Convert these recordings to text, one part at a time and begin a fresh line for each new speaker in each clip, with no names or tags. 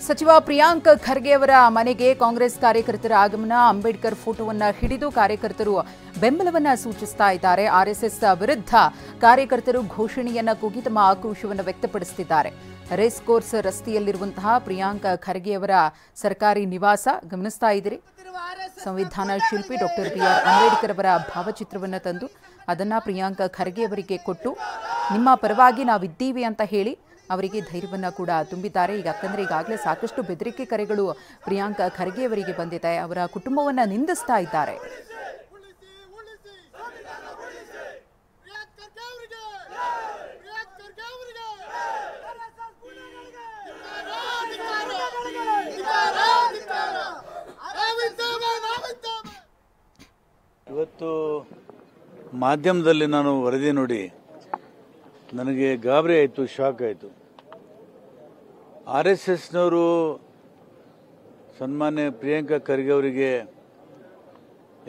ಸಚಿವ ಪ್ರಿಯಾಂಕ್ ಖರ್ಗೆ ಅವರ ಮನೆಗೆ ಕಾಂಗ್ರೆಸ್ ಕಾರ್ಯಕರ್ತರ ಆಗಮನ. ಅಂಬೇಡ್ಕರ್ ಫೋಟೋವನ್ನ ಹಿಡಿದು ಕಾರ್ಯಕರ್ತರು ಬೆಂಬಲವನ್ನ ಸೂಚಿಸ್ತಾ ಇದ್ದಾರೆ. ಆರ್ಎಸ್ಎಸ್ ವಿರುದ್ಧ ಕಾರ್ಯಕರ್ತರು ಘೋಷಣೆಯನ್ನ ಕೂಗಿ ತಮ್ಮ ಆಕ್ರೋಶವನ್ನು ವ್ಯಕ್ತಪಡಿಸುತ್ತಿದ್ದಾರೆ. ರೇಸ್ ಕೋರ್ಸ್ ರಸ್ತೆಯಲ್ಲಿರುವಂತಹ ಪ್ರಿಯಾಂಕ್ ಖರ್ಗೆ ಅವರ ಸರ್ಕಾರಿ ನಿವಾಸ ಗಮನಿಸ್ತಾ ಇದ್ದೀರಿ. ಸಂವಿಧಾನ ಶಿಲ್ಪಿ ಡಾಕ್ಟರ್ ಬಿ.ಆರ್. ಅಂಬೇಡ್ಕರ್ ಅವರ ಭಾವಚಿತ್ರವನ್ನು ತಂದು ಅದನ್ನ ಪ್ರಿಯಾಂಕ್ ಖರ್ಗೆ ಅವರಿಗೆ ಕೊಟ್ಟು ನಿಮ್ಮ ಪರವಾಗಿ ನಾವಿದ್ದೀವಿ ಅಂತ ಹೇಳಿ ಅವರಿಗೆ ಧೈರ್ಯವನ್ನು ಕೂಡ ತುಂಬಿದ್ದಾರೆ. ಯಾಕಂದ್ರೆ ಈಗಾಗಲೇ ಸಾಕಷ್ಟು ಬೆದರಿಕೆ ಕರೆಗಳು ಪ್ರಿಯಾಂಕ್ ಖರ್ಗೆ ಅವರಿಗೆ ಬಂದಿದೆ. ಅವರ ಕುಟುಂಬವನ್ನ ನಿಂದಿಸ್ತಾ ಇದ್ದಾರೆ.
ಇವತ್ತು ಮಾಧ್ಯಮದಲ್ಲಿ ನಾನು ವರದಿ ನೋಡಿ ನನಗೆ ಗಾಬರಿ ಆಯಿತು, ಶಾಕ್ ಆಯಿತು. RSSನವರು ಸನ್ಮಾನ್ಯ ಪ್ರಿಯಾಂಕಾ ಖರ್ಗೆ ಅವರಿಗೆ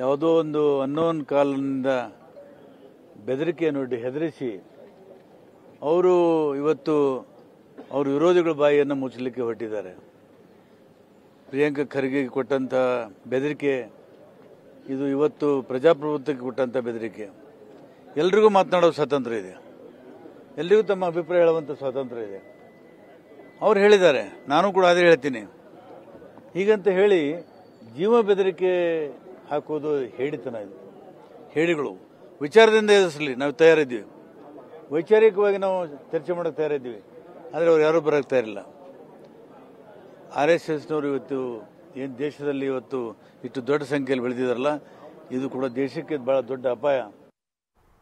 ಯಾವುದೋ ಒಂದು ಅನ್ನೋನ್ ಕಾಲ್ನಿಂದ ಬೆದರಿಕೆ ನೋಡಿ ಹೆದರಿಸಿ ಅವರು ಇವತ್ತು ಅವ್ರ ವಿರೋಧಿಗಳ ಬಾಯಿಯನ್ನು ಮುಚ್ಚಲಿಕ್ಕೆ ಹೊರಟಿದ್ದಾರೆ. ಪ್ರಿಯಾಂಕಾ ಖರ್ಗೆಗೆ ಕೊಟ್ಟಂಥ ಬೆದರಿಕೆ ಇದು ಇವತ್ತು ಪ್ರಜಾಪ್ರಭುತ್ವಕ್ಕೆ ಕೊಟ್ಟಂಥ ಬೆದರಿಕೆ. ಎಲ್ರಿಗೂ ಮಾತನಾಡೋ ಸ್ವಾತಂತ್ರ್ಯ ಇದೆ, ಎಲ್ರಿಗೂ ತಮ್ಮ ಅಭಿಪ್ರಾಯ ಹೇಳುವಂಥ ಸ್ವಾತಂತ್ರ್ಯ ಇದೆ. ಅವ್ರು ಹೇಳಿದ್ದಾರೆ, ನಾನು ಕೂಡ ಅದೇ ಹೇಳ್ತೀನಿ. ಹೀಗಂತ ಹೇಳಿ ಜೀವ ಬೆದರಿಕೆ ಹಾಕೋದು ಹೇಳಿತನ. ಇದು ಹೇಳಿಗಳು ವಿಚಾರದಿಂದ ಎದುರಿಸಲಿ, ನಾವು ತಯಾರಿದ್ದೀವಿ. ವೈಚಾರಿಕವಾಗಿ ನಾವು ಚರ್ಚೆ ಮಾಡೋಕ್ಕೆ ತಯಾರಿದ್ದೀವಿ. ಆದರೆ ಅವ್ರು ಯಾರೂ ಬರೋಕ್ಕೆ ತಯಾರಿಲ್ಲ. RSSನವರು ಇವತ್ತು ಏನು ದೇಶದಲ್ಲಿ ಇವತ್ತು ಇಷ್ಟು ದೊಡ್ಡ ಸಂಖ್ಯೆಯಲ್ಲಿ ಬೆಳೆದಿದ್ದಾರಲ್ಲ, ಇದು ಕೂಡ ದೇಶಕ್ಕೆ ಬಹಳ ದೊಡ್ಡ ಅಪಾಯ.